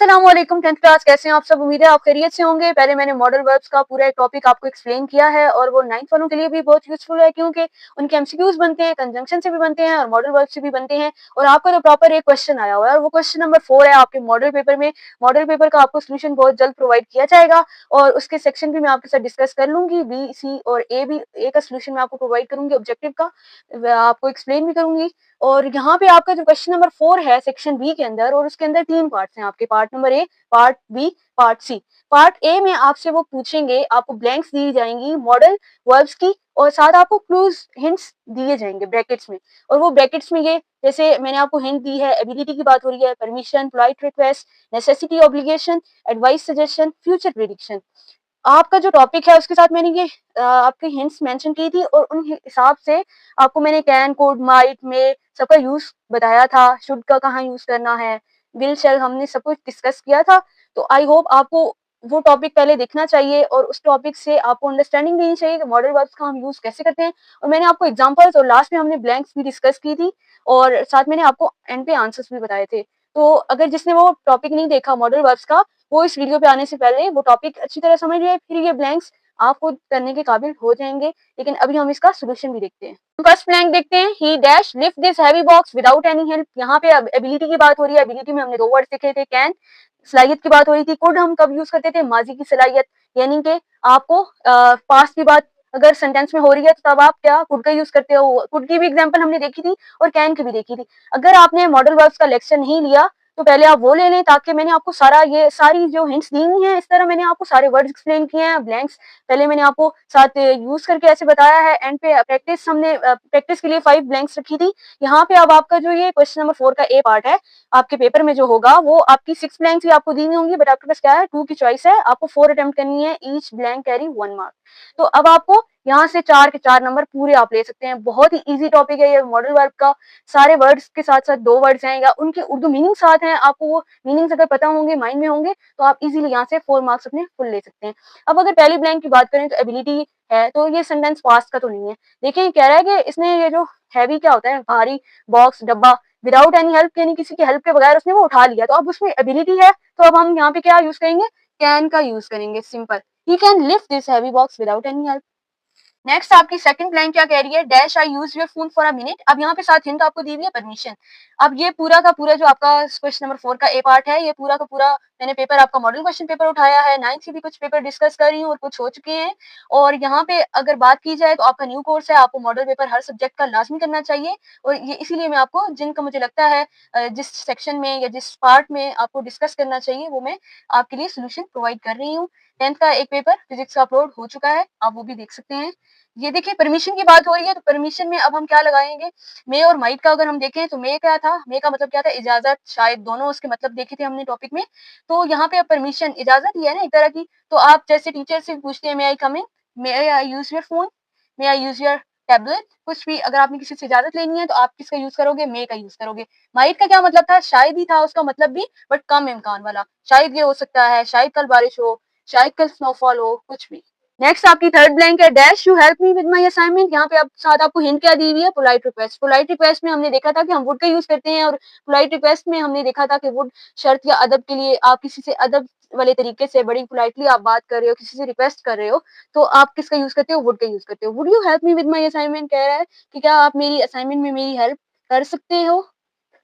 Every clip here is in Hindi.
अस्सलामुअलैकुम 10th क्लास, कैसे हैं आप सब? उम्मीद है आप खैरियत से होंगे। पहले मैंने मॉडल वर्ब्स का पूरा एक टॉपिक आपको एक्सप्लेन किया है और वो 9th वालों के लिए भी बहुत यूज़फुल है क्योंकि उनके एमसीक्यूज़ बनते हैं, कंजंक्शन से भी बनते हैं और मॉडल वर्ब से भी बनते हैं। और आपका जो प्रॉपर एक क्वेश्चन आया हुआ है और वो क्वेश्चन नंबर 4 है आपके मॉडल पेपर में। मॉडल पेपर का आपको सॉल्यूशन बहुत जल्द प्रोवाइड किया जाएगा और उसके सेक्शन भी मैं आपके साथ डिस्कस कर लूँगी। बी, सी और ए का सॉल्यूशन मैं आपको प्रोवाइड करूँगी, ऑब्जेक्टिव का आपको एक्सप्लेन भी करूँगी। और यहाँ पे आपका जो क्वेश्चन नंबर 4 है सेक्शन बी के अंदर, और उसके अंदर 3 पार्ट्स हैं आपके, part number A, part B, part C. Part A में आपसे वो पूछेंगे, आपको ब्लैंक्स दी जाएंगी मॉडल वर्ब्स की और साथ आपको क्लूज हिंट्स दिए जाएंगे ब्रैकेट्स में। और वो ब्रैकेट्स में ये, जैसे मैंने आपको हिंट दी है, एबिलिटी की बात हो रही है, permission, polite request, necessity, obligation, advice, suggestion, future prediction. आपका जो टॉपिक है उसके साथ मैंने ये आपकी हिंट्स मेंशन की थी और उन हिसाब से आपको मैंने कैन, कुड, माइट, में सबका यूज बताया था। शुड का कहाँ यूज करना है, विल, शैल, हमने सब कुछ डिस्कस किया था। तो आई होप आपको वो टॉपिक पहले देखना चाहिए और उस टॉपिक से आपको अंडरस्टैंडिंग देनी चाहिए कि मॉडल वर्ब्स का हम यूज कैसे करते हैं। और मैंने आपको एग्जांपल्स और लास्ट में हमने ब्लैंक्स भी डिस्कस की थी और साथ मैंने आपको एंड पे आंसर्स भी बताए थे। तो अगर जिसने वो टॉपिक नहीं देखा मॉडल वर्ब्स का, वो इस वीडियो पे आने से पहले वो टॉपिक अच्छी तरह समझ लिया, फिर ये ब्लैंक्स आप खुद करने के काबिल हो जाएंगे। लेकिन अभी हम इसका सोल्यूशन भी देखते हैं। फर्स्ट ब्लैंक देखते हैं, ही dash lift this heavy box without any help. यहाँ पे एबिलिटी की बात हो रही है। एबिलिटी में हमने 2 वर्ड सीखे थे, कैन, सलाहियत की बात हो रही थी। कुड हम कब यूज करते थे, माजी की सलाहियत, यानी कि आपको पास्ट की बात अगर सेंटेंस में हो रही है तो तब आप क्या कुड का यूज करते हो। कुड की भी एग्जांपल हमने देखी थी और कैन की भी देखी थी। अगर आपने मॉडल वर्ब्स का लेक्चर नहीं लिया तो पहले आप वो ले लें, ताकि मैंने आपको सारी जो हिंट्स दी हुई हैं, इस तरह मैंने आपको सारे वर्ड्स एक्सप्लेन किए हैं। ब्लैंक्स पहले मैंने आपको साथ यूज करके ऐसे बताया है। एंड पे प्रैक्टिस के लिए 5 ब्लैंक्स रखी थी। यहाँ पे अब आपका जो ये क्वेश्चन नंबर 4 का ए पार्ट है, आपके पेपर में जो होगा वो आपकी 6 ब्लैंक्स ही आपको दी हुई होंगी, बट आपके पास क्या है, 2 की चॉइस है। आपको 4 अटेम्प्ट करनी है, ईच ब्लैंक कैरी 1 मार्क। तो अब आपको यहाँ से 4 के 4 नंबर पूरे आप ले सकते हैं। बहुत ही इजी टॉपिक है ये मॉडल वर्ब का। सारे वर्ड्स के साथ साथ 2 वर्ड्स हैं या उनके उर्दू मीनिंग साथ हैं, आपको वो मीनिंग्स अगर पता होंगे, माइंड में होंगे, तो आप इजीली यहाँ से 4 मार्क्स अपने फुल ले सकते हैं। अब अगर पहली ब्लैंक की बात करें तो एबिलिटी है, तो ये सेंटेंस पास्ट का तो नहीं है। देखिए कह रहा है कि इसने ये जो हैवी क्या होता है, भारी बॉक्स, डब्बा, विदाउट एनी हेल्प, यानी किसी की हेल्प के बगैर उसने वो उठा लिया। तो अब उसमें एबिलिटी है, तो अब हम यहाँ पे क्या यूज करेंगे, कैन का यूज करेंगे। Simple, he can lift this heavy box without any help. Next आपकी सेकंड लाइन क्या कह रही है, dash I use your phone for a minute. अब यहाँ पे साथ हिंट आपको दी हुई है, परमिशन। अब ये पूरा का पूरा जो आपका क्वेश्चन नंबर 4 का ए पार्ट है, ये पूरा का पूरा मैंने पेपर आपका मॉडल क्वेश्चन पेपर उठाया है। 9th से भी कुछ पेपर डिस्कस कर रही हूँ और कुछ हो चुके हैं। और यहाँ पे अगर बात की जाए तो आपका न्यू कोर्स है, आपको मॉडल पेपर हर सब्जेक्ट का लाजमी करना चाहिए। और ये इसीलिए मैं आपको जिनका मुझे लगता है जिस सेक्शन में या जिस पार्ट में आपको डिस्कस करना चाहिए, वो मैं आपके लिए सोल्यूशन प्रोवाइड कर रही हूँ। 10th का एक पेपर फिजिक्स का अपलोड हो चुका है, आप वो भी देख सकते हैं। ये देखिए परमिशन की बात हो रही है, तो परमिशन में अब हम क्या लगाएंगे, मे और माइट का अगर हम देखें तो मे क्या था, मे का मतलब क्या था, इजाजत, शायद, दोनों उसके मतलब देखे थे हमने टॉपिक में। तो यहाँ पे अब परमिशन इजाजत ही है ना एक तरह की। तो आप जैसे टीचर से पूछते हैं, may I come in, may I use your phone, may I use your tablet, कुछ भी अगर आपने किसी से इजाजत लेनी है तो आप किसका यूज करोगे, मे का यूज करोगे। माइट का क्या मतलब था, शायद ही था उसका मतलब भी, बट कम इम्कान वाला, शायद ये हो सकता है, शायद कल बारिश हो, शायद कल स्नोफॉल हो, कुछ भी। नेक्स्ट आपकी थर्ड ब्लैंक है, dash you help me with my assignment. यहाँ पे अब साथ आपको हिंट क्या दी हुई है, पोलाइट रिक्वेस्ट। पोलाइट रिक्वेस्ट में हमने देखा था कि हम वुड का यूज करते हैं और पोलाइट रिक्वेस्ट में हमने देखा था कि वुड शर्त या अदब के लिए, आप किसी से अदब वाले तरीके से बड़ी पोलाइटली आप बात कर रहे हो, किसी से रिक्वेस्ट कर रहे हो, तो आप किसका यूज करते हो, वुड का यूज करते हो। Would you help me with my assignment कह रहा है कि क्या आप मेरी असाइनमेंट में मेरी हेल्प कर सकते हो।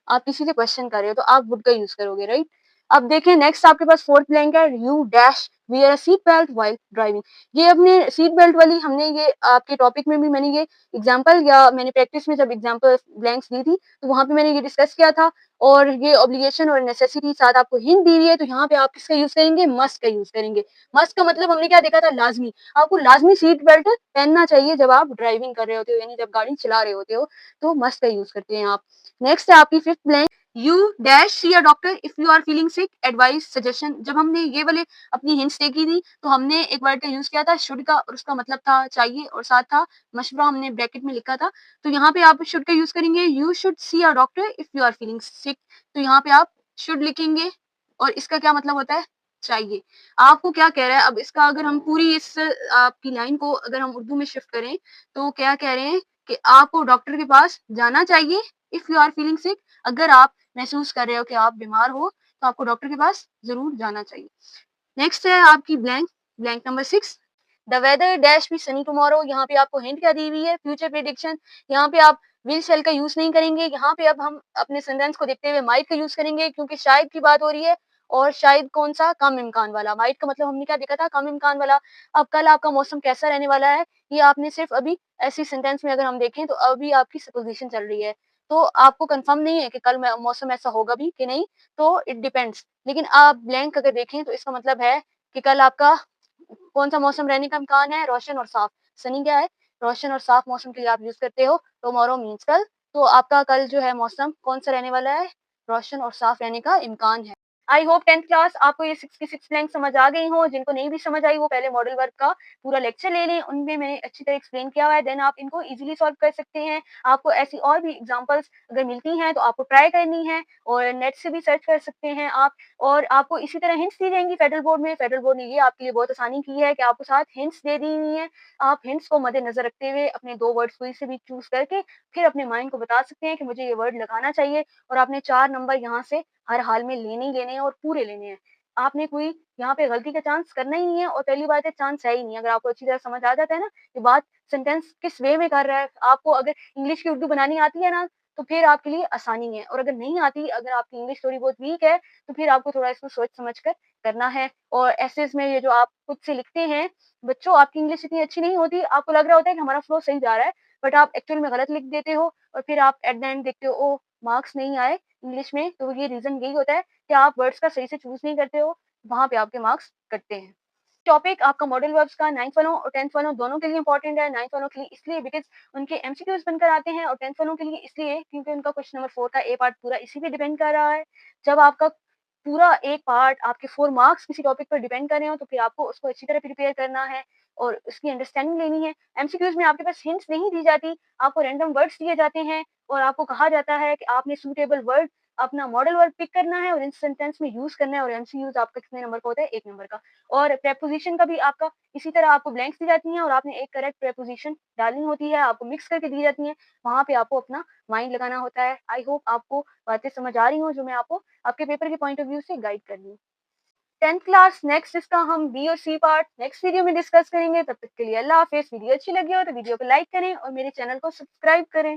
आप किसी से क्वेश्चन कर रहे हो तो आप वुड का यूज करोगे, राइट। अब देखें नेक्स्ट आपके पास फोर्थ ब्लैंक है, you dash wear a seat belt while driving. ये अपने सीट बेल्ट वाली हमने ये आपके टॉपिक में भी मैंने ये एग्जांपल या मैंने प्रैक्टिस में जब एग्जांपल ब्लैंक्स दी थी तो वहां पे मैंने ये डिस्कस किया था। और ये ऑब्लिगेशन और नेसेसिटी साथ आपको हिंट दी हुई है, तो यहाँ पे आप किसका यूज करेंगे, मस्ट का यूज करेंगे। मस्ट का मतलब हमने क्या देखा था, लाजमी, आपको लाजमी सीट बेल्ट पहनना चाहिए जब आप ड्राइविंग कर रहे होते हो, यानी जब गाड़ी चला रहे होते हो, तो मस्ट का यूज करते हैं आप। नेक्स्ट है आपकी fifth blank, you dash see a doctor if you are feeling sick, advice, suggestion. जब हमने ये वाले अपनी हिंट्स देखी थी तो हमने एक वर्ड का यूज किया था, शुड का, और उसका मतलब था चाहिए, और साथ था मशवरा, हमने ब्रैकेट में लिखा था। तो यहाँ पे आप शुड का यूज करेंगे, you should see a doctor if you are feeling sick. तो यहाँ पे आप शुड लिखेंगे और इसका क्या मतलब होता है, चाहिए। आपको क्या कह रहा है, अब इसका अगर हम पूरी इस आपकी लाइन को अगर हम उर्दू में शिफ्ट करें तो क्या कह रहे हैं कि आपको डॉक्टर के पास जाना चाहिए if you are feeling sick, अगर आप महसूस कर रहे हो कि आप बीमार हो, तो आपको डॉक्टर के पास ज़रूर जाना चाहिए। नेक्स्ट है आपकी blank number 6, the weather dash be sunny tomorrow. यहाँ पे आपको हिंट क्या दी हुई है? Future prediction. यहाँ पे आप विल शैल का यूज़ नहीं करेंगे। यहाँ पे अब हम अपने सेंटेंस को देखते हुए माइट का यूज़ करेंगे क्योंकि शायद की बात हो रही है और शायद कौन-सा? कम इम्कान वाला। माइट का मतलब हमने क्या देखा था? कम इम्कान वाला। अब कल आपका मौसम कैसा रहने वाला है? ये आपने सिर्फ़ अभी ऐसी सेंटेंस में अगर हम देखें तो अभी आपकी सपोज़िशन चल रही है। तो आपको कन्फर्म नहीं है कि कल मौसम ऐसा होगा भी कि नहीं, तो इट डिपेंड्स। लेकिन आप ब्लैंक अगर देखें तो इसका मतलब है कि कल आपका कौन-सा मौसम रहने का इम्कान है? रोशन और साफ। सनी क्या है? रोशन और साफ मौसम के लिए आप यूज़ करते हो। टुमारो मीन्स कल। तो आपका कल जो है मौसम कौन-सा रहने वाला है? रोशन और साफ रहने का इम्कान है। आई होप 10th क्लास आपको ये 6 की 6 ब्लैंक समझ आ गई हों। जिनको नहीं भी समझ आई वो पहले मॉडल वर्क का पूरा लेक्चर ले लें। उनमें मैंने अच्छी तरह एक्सप्लेन किया हुआ है। देन आप इनको ईज़िली सॉल्व कर सकते हैं। आपको ऐसी और भी एग्ज़ाम्पल्स अगर मिलती हैं तो आपको ट्राई करनी है और नेट से भी सर्च कर सकते हैं आप। और आपको इसी तरह हिंट्स दी जाएँगी फेडरल बोर्ड में। फेडरल बोर्ड ने ये आपके लिए बहुत आसानी की है कि आपको साथ हिंट्स दे दी हुई हैं। आप हिंट्स को मद्देनज़र रखते हुए अपने 2 वर्ड्स कोई से भी चूज़ करके फिर अपने माइंड को बता सकते हैं कि मुझे ये वर्ड लगाना चाहिए और आपने 4 नंबर यहाँ से हर हाल में लेने ही लेने हैं और पूरे लेने हैं। आपने कोई यहाँ पे गलती का चांस करना ही नहीं है और पहली बात है चांस है ही नहीं। अगर आपको अच्छी तरह समझ आ जाता है ना, ये बात सेंटेंस किस वे में कर रहा है, आपको अगर इंग्लिश की उर्दू बनानी आती है ना, तो फिर आपके लिए आसानी है और अगर नहीं आती, अगर आपकी इंग्लिश थोड़ी बहुत वीक है, तो फिर आपको थोड़ा इसको सोच समझ कर करना है। और एसेज़ में ये जो आप खुद से लिखते हैं, बच्चों आपकी इंग्लिश इतनी अच्छी नहीं होती, आपको लग रहा होता है कि हमारा फ्लो सही जा रहा है, बट आप एक्चुअल में गलत लिख देते हो और फिर आप एट द एंड देखते हो, ओह! मार्क्स नहीं आए इंग्लिश में, तो ये रीज़न यही होता है कि आप वर्ड्स का सही से चूज़ नहीं करते हो, वहाँ पे आपके मार्क्स कटते हैं। टॉपिक आपका मॉडल वर्ब्स का 9th वालों और 10th वालों दोनों के लिए इम्पोर्टेंट है। 9th वालों के लिए इसलिए बिकॉज़ उनके एमसीक्यूज़ बनकर आते हैं और 10th वालों के लिए इसलिए क्योंकि उनका क्वेश्चन नंबर 4 का ए पार्ट पूरा इसी पे डिपेंड कर रहा है। जब आपका पूरा एक पार्ट आपके 4 मार्क्स किसी टॉपिक पर डिपेंड कर रहे हो, तो फिर आपको उसको अच्छी तरह प्रिपेयर करना है और उसकी अंडरस्टैंडिंग लेनी है। एमसीक्यूज़ में आपके पास हिंट्स नहीं दी जाती, आपको रैंडम वर्ड्स दिए जाते हैं और आपको कहा जाता है कि आपने सूटेबल वर्ड अपना मॉडल वर्ड पिक करना है और इन सेंटेंस में यूज़ करना है और एमसीक्यूज़ आपका कितने नंबर का होता है? 1 नंबर का। और प्रेपोज़िशन का भी आपका इसी तरह आपको ब्लैंक्स दी जाती हैं और आपने एक करेक्ट प्रेपोज़िशन डालनी होती है, आपको मिक्स करके दी जाती हैं, वहाँ पे आपको अपना माइंड लगाना होता है। आई होप आपको बातें समझ आ रही हों जो मैं आपको आपके पेपर के पॉइंट ऑफ व्यू से गाइड कर रही हूँ। 10th क्लास नेक्स्ट इसका हम बी और सी पार्ट नेक्स्ट वीडियो में डिस्कस करेंगे। तब तक के लिए अल्लाह हाफ़िज़। वीडियो अच्छी लगी हो तो वीडियो को लाइक करें और मेरे चैनल को सब्सक्राइब करें।